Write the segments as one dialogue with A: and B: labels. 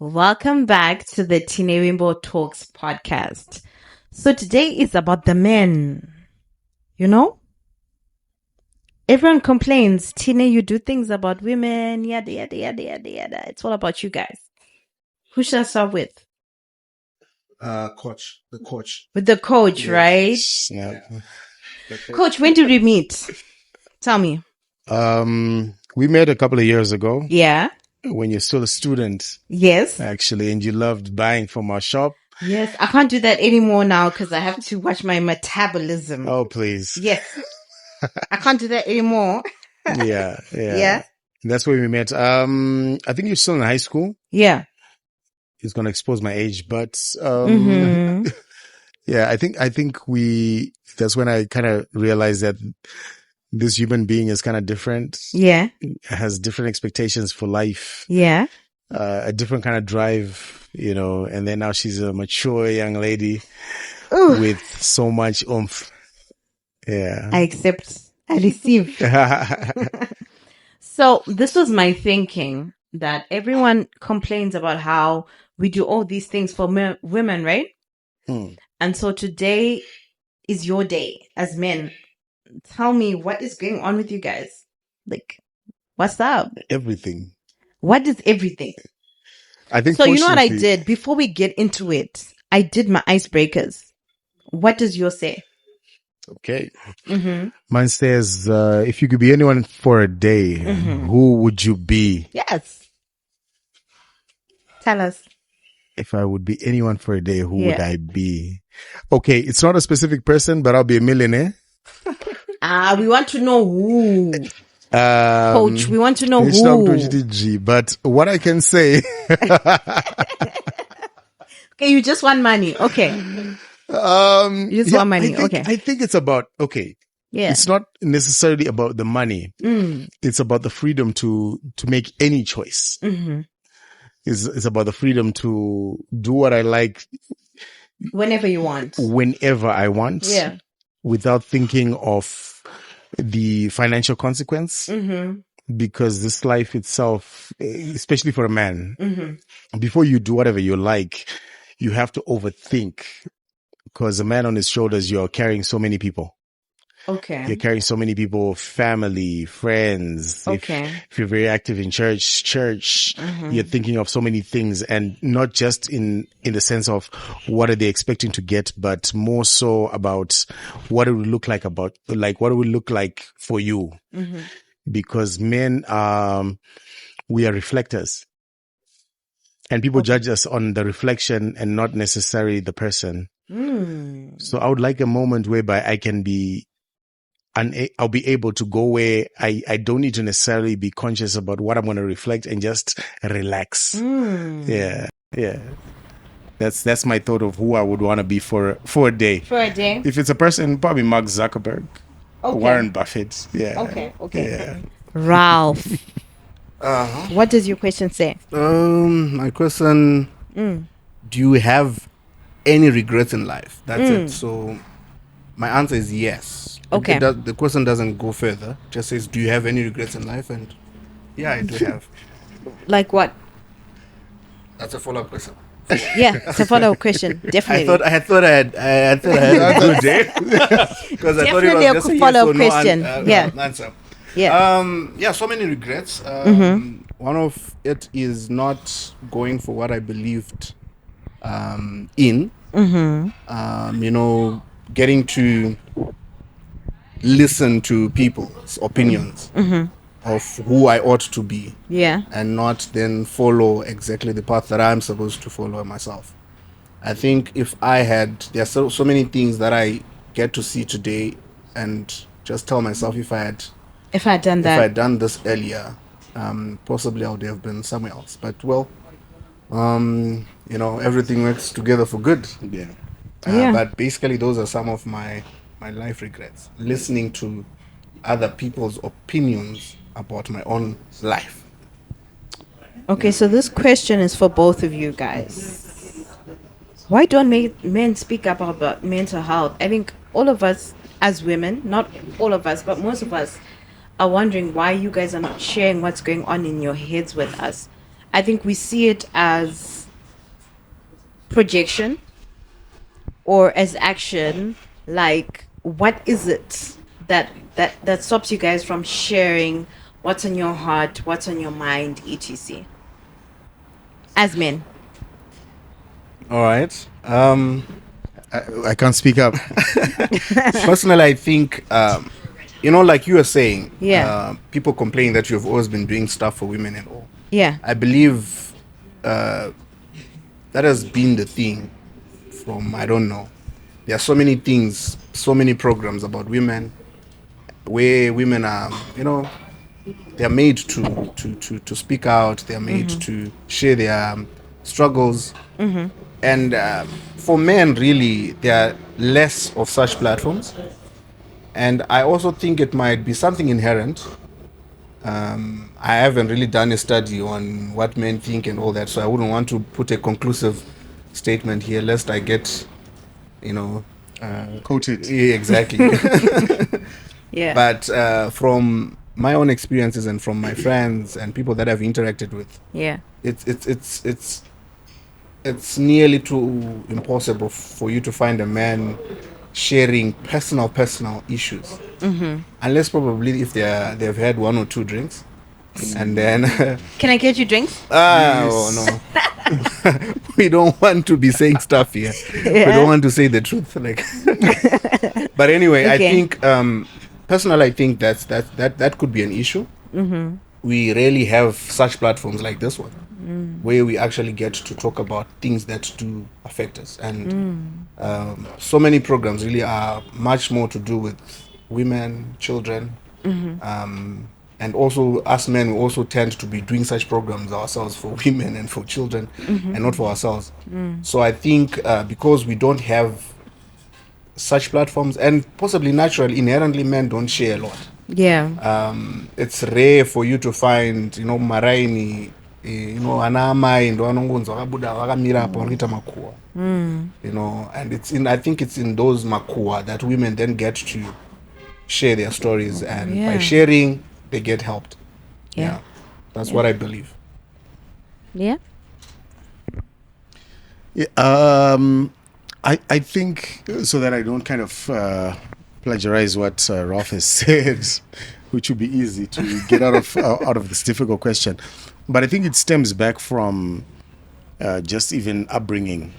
A: Welcome back to the Tinevimbo Talks podcast. So today is about the men. You know? Everyone complains, Tine, you do things about women, yada, yada, yada, yada, yada. It's all about you guys. Who should I start with?
B: The coach.
A: With the coach,
B: Yes.
A: right?
B: Yeah.
A: Coach, when did we meet? Tell me.
C: We met a couple of years ago
A: Yeah.
C: when you're still a student,
A: Yes.
C: actually, and you loved buying from our shop.
A: Yes. I can't do that anymore now because I have to watch my metabolism.
C: Oh, please.
A: Yes. I can't do that anymore.
C: Yeah. That's where we met. I think you're still in high school.
A: Yeah.
C: It's going to expose my age, but,
A: Mhm.
C: yeah, I think that's when I kind of realized that this human being is kind of different.
A: Yeah.
C: Has different expectations for life.
A: Yeah.
C: A different kind of drive, and then now she's a mature young lady
A: Ooh.
C: with so much oomph. Yeah.
A: I accept. I receive. So this was my thinking that everyone complains about how we do all these things for women, right? And so today is your day as men. Tell me, what is going on with you guys? Like, what's up?
C: Everything.
A: What is everything?
C: I think
A: so. You know what I
C: fortunately-
A: did? Before we get into it, I did my icebreakers. What does yours say?
C: Okay.
A: Mm-hmm.
C: Mine says, if you could be anyone for a day, who would you be?
A: Yes. Tell us.
C: If I would be anyone for a day, who would
A: Yeah.
C: I be? Okay, it's not a specific person, but I'll be a millionaire.
A: We want to know who. Coach, we want to know
C: it's not
A: who.
C: GDG, but what I can say,
A: Okay, you just want money. Okay. You just want money. Okay.
C: I think it's about,
A: Yeah.
C: it's not necessarily about the money. It's about the freedom to make any choice.
A: Mm-hmm.
C: It's about the freedom to do what I like
A: Whenever you want.
C: whenever I want.
A: Yeah.
C: Without thinking of the financial consequence.
A: Mm-hmm.
C: Because this life itself, especially for a man,
A: Mm-hmm.
C: before you do whatever you like, you have to overthink. Because a man on his shoulders, you're carrying so many people.
A: Okay.
C: You're carrying so many people, family, friends.
A: Okay.
C: If you're very active in church, you're thinking of so many things, and not just in the sense of what are they expecting to get, but more so about what it would look like what it would look like for you.
A: Mm-hmm.
C: Because men, we are reflectors. And people judge us on the reflection and not necessarily the person. So I would like a moment whereby I can I'll be able to go where I don't need to necessarily be conscious about what I'm going to reflect and just relax. Yeah. That's my thought of who I would want to be for a day.
A: For a day.
C: If it's a person, probably Mark Zuckerberg,
A: Okay.
C: Warren Buffett. Yeah.
A: Okay.
C: Yeah.
A: Ralph. What does your question say?
D: My question, do you have any regrets in life? That's it. So my answer is yes.
A: Okay.
D: The question doesn't go further. Just says, do you have any regrets in life? And yeah, I do have.
A: Like what?
D: That's a follow-up question.
A: Yeah, it's a follow-up question. Definitely.
D: I thought I had a good day. Because I thought it
A: Definitely a
D: was just a yes
A: follow-up
D: or no
A: question. Yeah.
D: answer.
A: Yeah.
D: So many regrets. One of it is not going for what I believed in. Getting to listen to people's opinions of who I ought to be.
A: Yeah.
D: And not then follow exactly the path that I'm supposed to follow myself. I think there are so many things that I get to see today, and just tell myself if I had done this earlier, possibly I would have been somewhere else. But everything works together for good.
C: Yeah.
D: But basically, those are some of my life regrets. Listening to other people's opinions about my own life.
A: Okay, so this question is for both of you guys. Why don't men speak up about mental health? I think all of us as women, not all of us, but most of us are wondering why you guys are not sharing what's going on in your heads with us. I think we see it as projection or as action. Like, what is it that stops you guys from sharing what's on your heart, what's on your mind, etc. As men?
D: All right.
C: I can't speak up.
D: Personally, I think, like you were saying,
A: Yeah.
D: people complain that you've always been doing stuff for women and all.
A: Yeah.
D: I believe that has been the thing from, I don't know. There are so many things, so many programs about women where women are, they're made to speak out, they're made to share their struggles. And for men, really, there are less of such platforms. And I also think it might be something inherent. I haven't really done a study on what men think and all that, so I wouldn't want to put a conclusive statement here, lest I get,
C: Quoted.
D: yeah, exactly.
A: Yeah.
D: But from my own experiences and from my friends and people that I've interacted with,
A: Yeah.
D: it's nearly too impossible for you to find a man sharing personal issues, unless probably if they've had one or two drinks, and then
A: Can I get you drinks?
D: oh no. We don't want to be saying stuff here. We don't want to say the truth, like. But anyway,
A: Okay.
D: I think personally, I think that could be an issue. We rarely have such platforms like this one, where we actually get to talk about things that do affect us, and so many programs really are much more to do with women, children, and also us men. We also tend to be doing such programs ourselves for women and for children, and not for ourselves. So I think because we don't have such platforms, and possibly naturally, inherently, men don't share a lot.
A: Yeah.
D: It's rare for you to find, maraini, anamai ndo anongonza wakabuda wakamira apa wanoita makua. And I think it's in those makua that women then get to share their stories, and by sharing they get helped.
A: Yeah.
D: That's what I believe.
A: Yeah.
C: Yeah, I think, so that I don't kind of plagiarize what Ralph has said, which would be easy to get out of this difficult question. But I think it stems back from just even upbringing.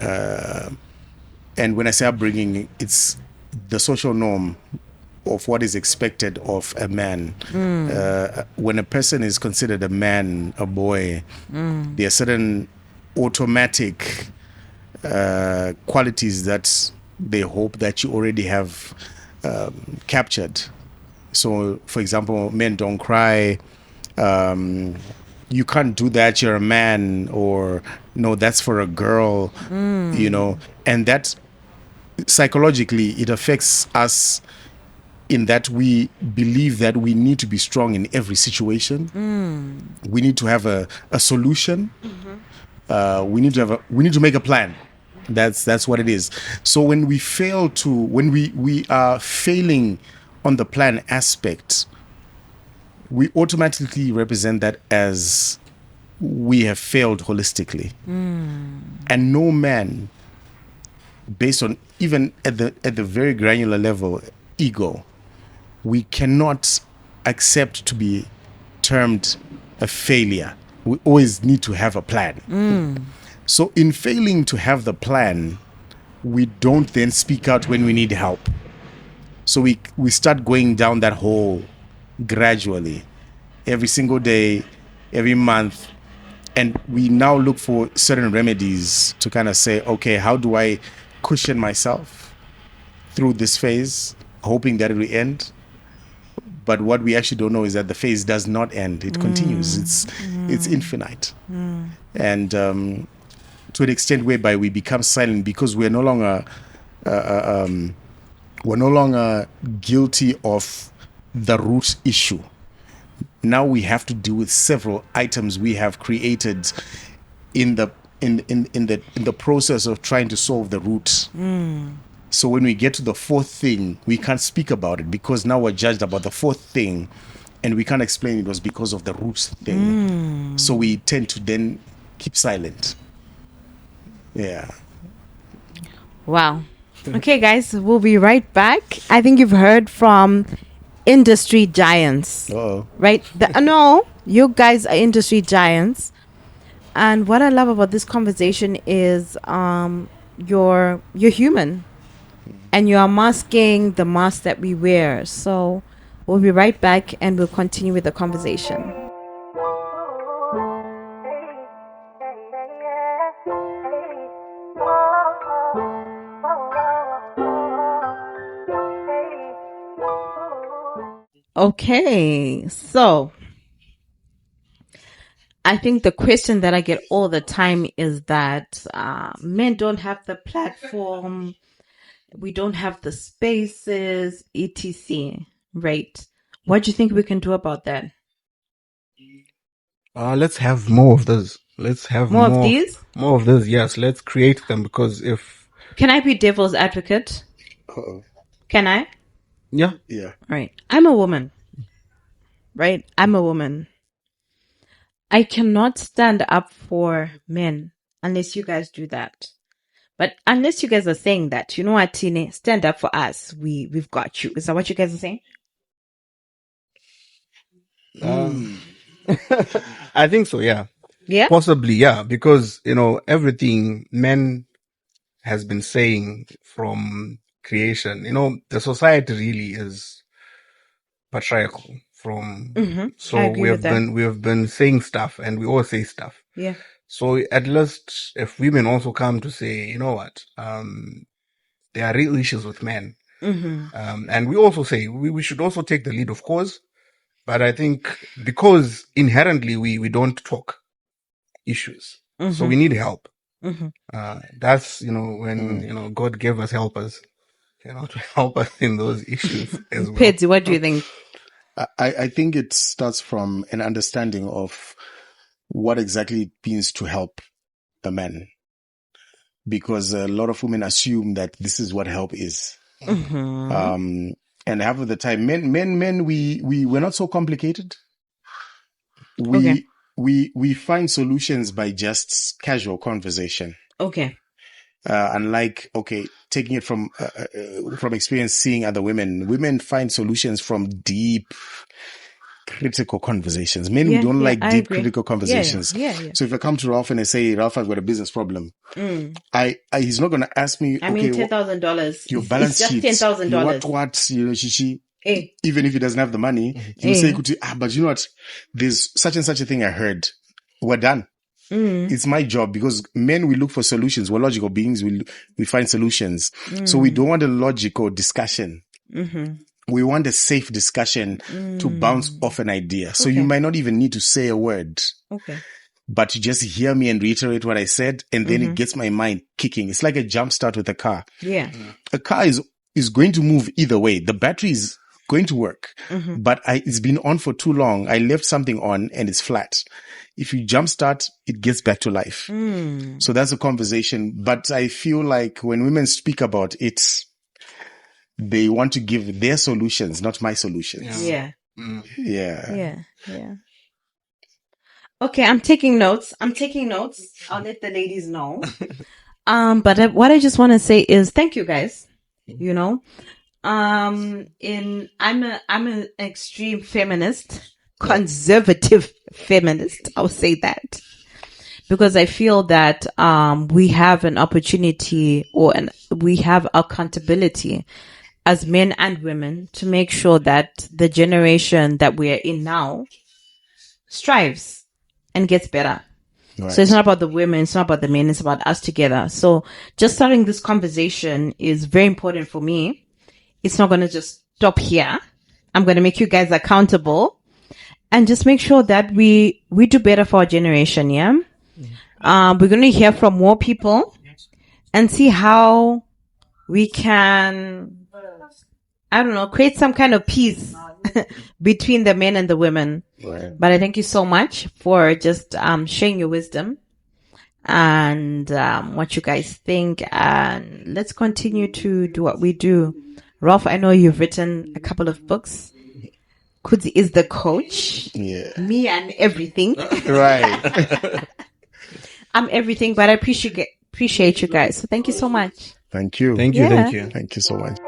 C: And when I say upbringing, it's the social norm of what is expected of a man. When a person is considered a man, a boy, there are certain automatic qualities that they hope that you already have captured. So, for example, men don't cry. You can't do that, you're a man, or no, that's for a girl, and that psychologically it affects us in that we believe that we need to be strong in every situation. We need to have a solution. We need to make a plan. That's what it is. So when we are failing on the plan aspect, we automatically represent that as we have failed holistically. And no man, based on even at the very granular level, ego, we cannot accept to be termed a failure. We always need to have a plan. So in failing to have the plan, we don't then speak out when we need help. So we start going down that hole gradually, every single day, every month. And we now look for certain remedies to kind of say, okay, how do I cushion myself through this phase, hoping that it will end? But what we actually don't know is that the phase does not end. It continues. It's infinite. And to an extent whereby we become silent because we're no longer guilty of the root issue. Now we have to deal with several items we have created in the process of trying to solve the root. So when we get to the fourth thing, we can't speak about it because now we're judged about the fourth thing and we can't explain it was because of the roots thing. So we tend to then keep silent. Yeah.
A: Wow. Okay, guys, we'll be right back. I think you've heard from industry giants,
C: Oh.
A: right? No, you guys are industry giants. And what I love about this conversation is you're human and you are masking the mask that we wear. So we'll be right back and we'll continue with the conversation. Okay, so I think the question that I get all the time is that men don't have the platform, we don't have the spaces, etc. Right? What do you think we can do about that?
D: Let's have more of those. Let's have
A: More of these?
D: More of those, yes. Let's create them, because if...
A: Can I be devil's advocate?
C: Uh-oh.
A: Can I?
D: Yeah.
C: Yeah.
A: Right. I'm a woman. Right? I'm a woman. I cannot stand up for men unless you guys do that. But unless you guys are saying that, you know what, Tine, stand up for us. We've got you. Is that what you guys are saying?
D: I think so, yeah.
A: Yeah?
D: Possibly, yeah. Because, everything men has been saying from creation, the society really is patriarchal from...
A: I
D: So
A: agree
D: we
A: with that.
D: have been saying stuff, and we all say stuff.
A: Yeah.
D: So at least if women also come to say, you know what, there are real issues with men. And we also say we should also take the lead, of course. But I think because inherently we don't talk issues, so we need help. That's, when, God gave us helpers, to help us in those issues as well.
A: Pedzi, what do you think?
C: I think it starts from an understanding of what exactly it means to help a man. Because a lot of women assume that this is what help is. And half of the time, men, we're not so complicated. We find solutions by just casual conversation.
A: Okay.
C: Unlike, taking it from experience, seeing other women find solutions from deep, critical conversations. Men, we don't like deep, critical conversations.
A: Yeah.
C: So if I come to Ralph and I say, Ralph, I've got a business problem, he's not going to ask me,
A: $10,000.
C: Your balance sheet,
A: $10,000.
C: Shishi. Even if he doesn't have the money, he'll say, but you know what? There's such and such a thing I heard. We're done. It's my job, because men, we look for solutions. We're logical beings. We find solutions. So we don't want a logical discussion. We want a safe discussion to bounce off an idea. So you might not even need to say a word. But you just hear me and reiterate what I said, and then it gets my mind kicking. It's like a jump start with a car. Yeah. A car is going to move either way. The battery is going to work, but it's been on for too long. I left something on and it's flat. If you jumpstart, it gets back to life. So that's a conversation. But I feel like when women speak about it, they want to give their solutions, not my solutions.
A: Yeah.
C: Yeah.
A: Okay, I'm taking notes. I'll let the ladies know. But what I just want to say is thank you, guys. I'm an extreme feminist, conservative feminist. I'll say that because I feel that we have an opportunity we have accountability as men and women to make sure that the generation that we are in now strives and gets better. Right. So it's not about the women, it's not about the men, it's about us together. So just starting this conversation is very important for me. It's not going to just stop here. I'm going to make you guys accountable and just make sure that we do better for our generation. Yeah. We're going to hear from more people and see how we can, create some kind of peace between the men and the women. Right. But I thank you so much for just sharing your wisdom and what you guys think. And let's continue to do what we do. Rolf, I know you've written a couple of books. Kudzi is the coach.
C: Yeah.
A: Me and everything.
C: Right.
A: I'm everything, but I appreciate you guys. So thank you so much.
C: Thank you.
D: Thank you.
A: Yeah.
D: Thank you.
C: Thank you so much.